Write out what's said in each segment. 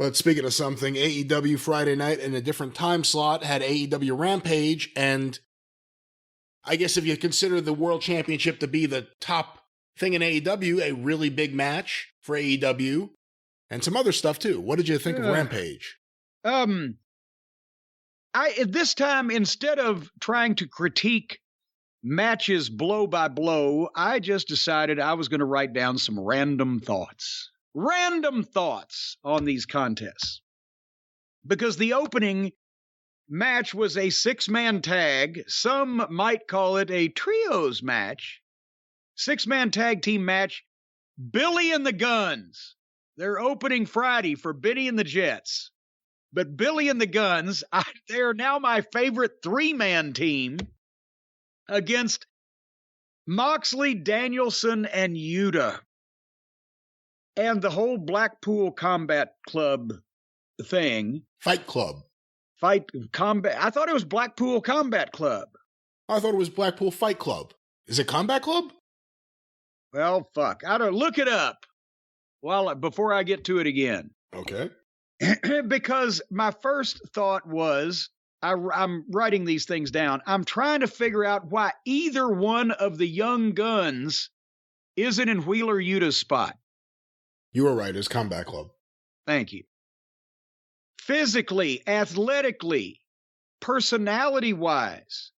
But speaking of something, AEW Friday night in a different time slot had AEW Rampage, and I guess if you consider the World Championship to be the top thing in AEW, a really big match for AEW, and some other stuff too. What did you think of Rampage? At this time, instead of trying to critique matches blow by blow, I just decided I was going to write down some random thoughts on these contests. Because the opening match was a 6-man tag. Some might call it a trios match. 6-man tag team match. Billy and the Guns. They're opening Friday for Benny and the Jets. But Billy and the Guns, they're now my favorite 3-man team against Moxley, Danielson, and Yuta. And the whole Blackpool Combat Club thing. Fight Club. Combat. I thought it was Blackpool Combat Club. I thought it was Blackpool Fight Club. Is it Combat Club? Well, fuck. I don't look it up before I get to it again. Okay. Because my first thought was, I'm writing these things down. I'm trying to figure out why either one of the young Guns isn't in Wheeler Yuta's spot. You were right. It's Combat Club. Thank you. Physically, athletically, personality-wise,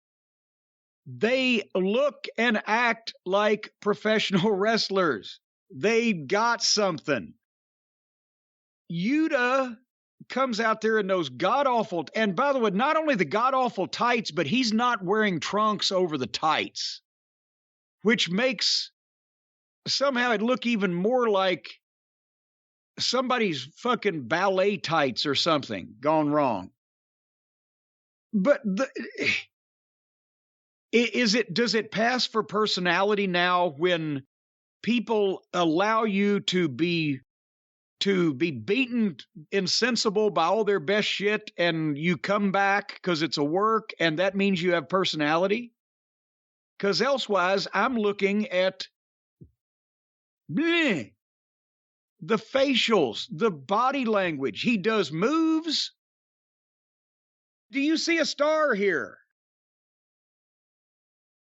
they look and act like professional wrestlers. They got something. Yuta comes out there in those god-awful, and by the way, not only the god-awful tights, but he's not wearing trunks over the tights, which makes somehow it look even more like somebody's fucking ballet tights or something gone wrong. But does it pass for personality now when people allow you to be beaten insensible by all their best shit and you come back because it's a work and that means you have personality? Because elsewise, I'm looking at the facials, the body language. He does moves. Do you see a star here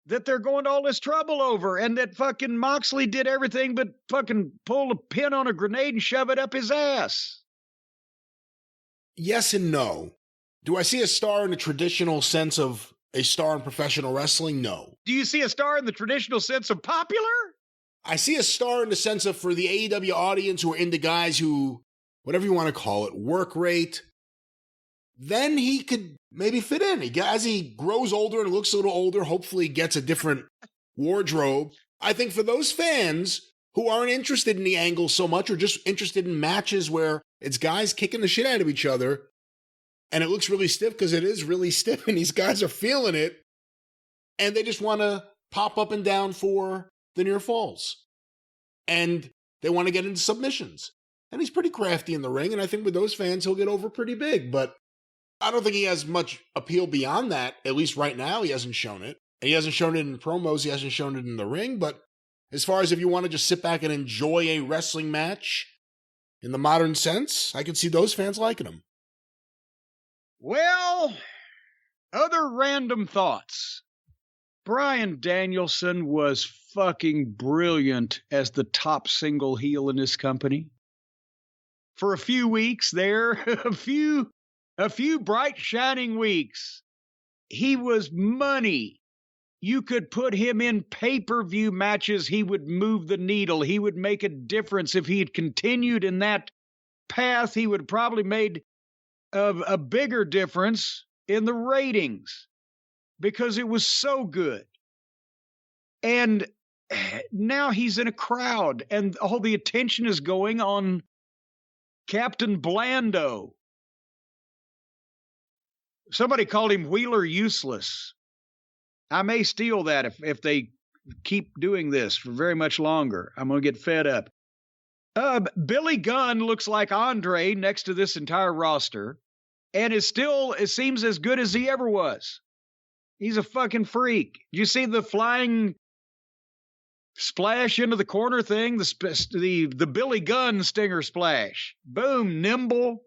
that they're going to all this trouble over, and that fucking Moxley did everything but fucking pull a pin on a grenade and shove it up his ass? Yes and no. Do I see a star in the traditional sense of a star in professional wrestling? No. Do you see a star in the traditional sense of popular? I see a star in the sense of, for the AEW audience who are into guys who, whatever you want to call it, work rate, then he could maybe fit in. As he grows older and looks a little older, hopefully gets a different wardrobe. I think for those fans who aren't interested in the angle so much, or just interested in matches where it's guys kicking the shit out of each other, and it looks really stiff because it is really stiff and these guys are feeling it, and they just want to pop up and down for the near falls. And they want to get into submissions. And he's pretty crafty in the ring, and I think with those fans, he'll get over pretty big. But I don't think he has much appeal beyond that. At least right now, he hasn't shown it. And he hasn't shown it in promos. He hasn't shown it in the ring. But as far as if you want to just sit back and enjoy a wrestling match in the modern sense, I could see those fans liking him. Well, other random thoughts. Bryan Danielson was fucking brilliant as the top single heel in this company. For a few weeks there, a few bright, shining weeks, he was money. You could put him in pay-per-view matches. He would move the needle. He would make a difference. If he had continued in that path, he would have probably made a bigger difference in the ratings because it was so good. And now he's in a crowd, and all the attention is going on Captain Blando. Somebody called him Wheeler Useless. I may steal that if they keep doing this for very much longer. I'm going to get fed up. Billy Gunn looks like Andre next to this entire roster, and it seems as good as he ever was. He's a fucking freak. Did you see the flying Splash into the corner thing, the Billy Gunn stinger splash. Boom, nimble.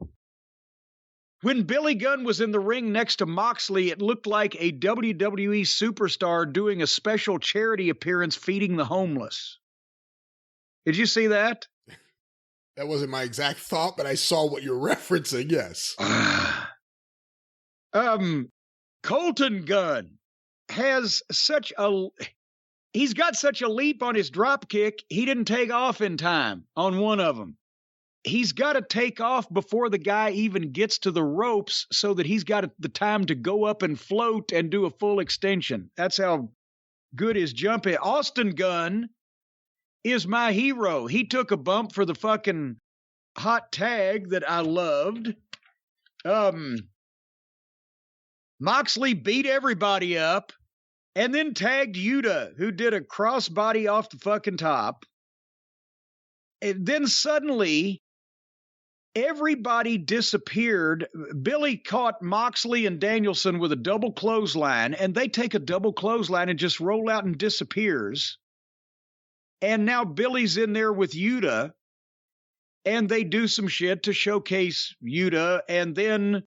When Billy Gunn was in the ring next to Moxley, it looked like a WWE superstar doing a special charity appearance feeding the homeless. Did you see that? That wasn't my exact thought, but I saw what you're referencing, yes. Colton Gunn has he's got such a leap on his drop kick, he didn't take off in time on one of them. He's got to take off before the guy even gets to the ropes so that he's got the time to go up and float and do a full extension. That's how good his jump is. Austin Gunn is my hero. He took a bump for the fucking hot tag that I loved. Moxley beat everybody up and then tagged Yuta, who did a crossbody off the fucking top. And then suddenly, everybody disappeared. Billy caught Moxley and Danielson with a double clothesline, and they take a double clothesline and just roll out and disappears. And now Billy's in there with Yuta, and they do some shit to showcase Yuta, and then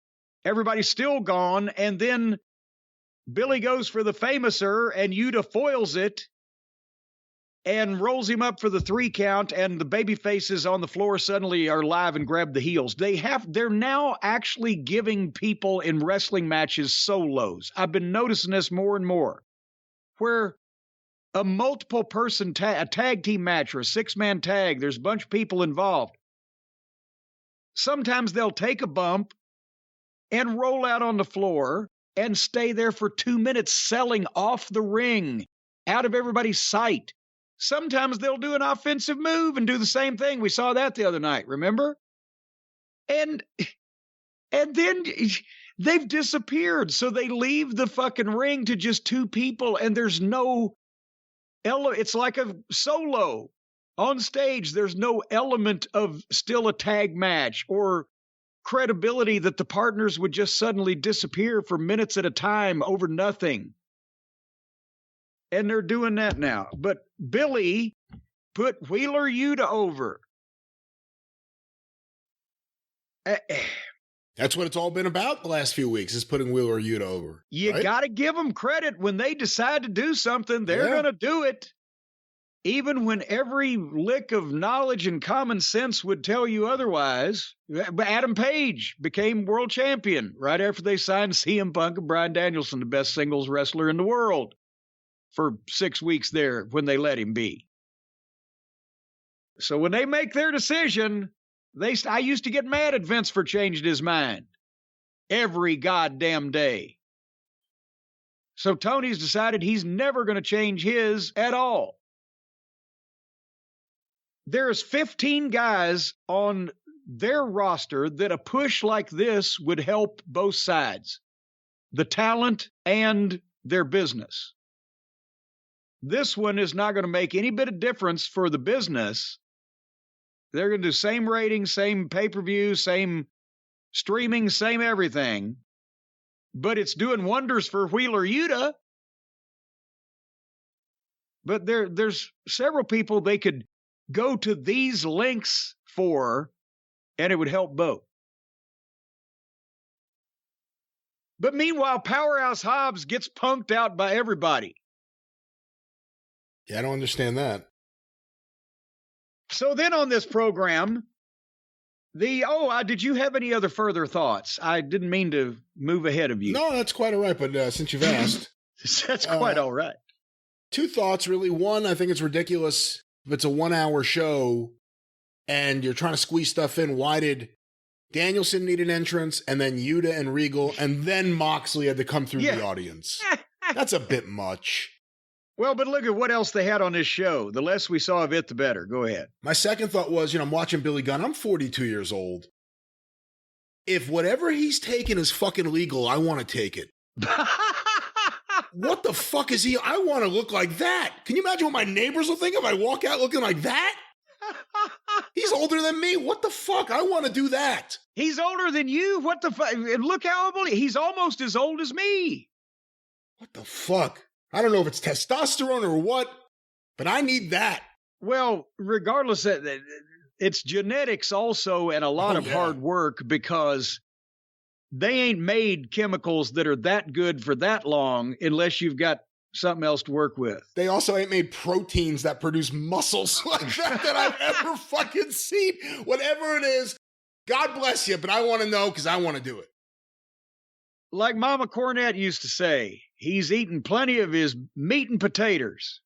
everybody's still gone, and then Billy goes for the famouser, and Yuta foils it and rolls him up for the 3 count, and the baby faces on the floor suddenly are live and grab the heels. They're now actually giving people in wrestling matches solos. I've been noticing this more and more, where a multiple person a tag team match or a 6-man tag, there's a bunch of people involved. Sometimes they'll take a bump and roll out on the floor and stay there for 2 minutes selling off the ring, out of everybody's sight. Sometimes they'll do an offensive move and do the same thing. We saw that the other night, remember? And then they've disappeared. So they leave the fucking ring to just 2 people, and there's no it's like a solo on stage. There's no element of still a tag match or credibility that the partners would just suddenly disappear for minutes at a time over nothing. And they're doing that now. But Billy put Wheeler Yuta over. That's what it's all been about the last few weeks, is putting Wheeler Yuta over. You got to give them credit. When they decide to do something, they're going to do it. Even when every lick of knowledge and common sense would tell you otherwise. Adam Page became world champion right after they signed CM Punk and Bryan Danielson, the best singles wrestler in the world, for 6 weeks there when they let him be. So when they make their decision, I used to get mad at Vince for changing his mind every goddamn day. So Tony's decided he's never going to change his at all. There's 15 guys on their roster that a push like this would help both sides, the talent and their business. This one is not going to make any bit of difference for the business. They're going to do same ratings, same pay-per-view, same streaming, same everything. But it's doing wonders for Wheeler Yuta. But there's several people they could go to these links for, and it would help both. But meanwhile, Powerhouse Hobbs gets punked out by everybody. Yeah, I don't understand that. So then on this program, did you have any other further thoughts? I didn't mean to move ahead of you. No, that's quite all right, but since you've asked. That's quite all right. 2 thoughts, really. One, I think it's ridiculous if it's a 1-hour show and you're trying to squeeze stuff in. Why did Danielson need an entrance, and then Yuta and Regal, and then Moxley had to come through the audience? That's a bit much. Well, but look at what else they had on this show. The less we saw of it, the better. Go ahead. My second thought was, I'm watching Billy Gunn. I'm 42 years old. If whatever he's taking is fucking legal, I want to take it. What the fuck is he? I want to look like that. Can you imagine what my neighbors will think if I walk out looking like that? He's older than me. What the fuck? I want to do that. He's older than you? What the fuck? Look how old he's almost as old as me. What the fuck? I don't know if it's testosterone or what, But I need that. Well, regardless, it's genetics also and a lot of hard work, because they ain't made chemicals that are that good for that long unless you've got something else to work with. They also ain't made proteins that produce muscles like that I've ever fucking seen. Whatever it is, God bless you, but I want to know because I want to do it. Like Mama Cornette used to say, he's eating plenty of his meat and potatoes.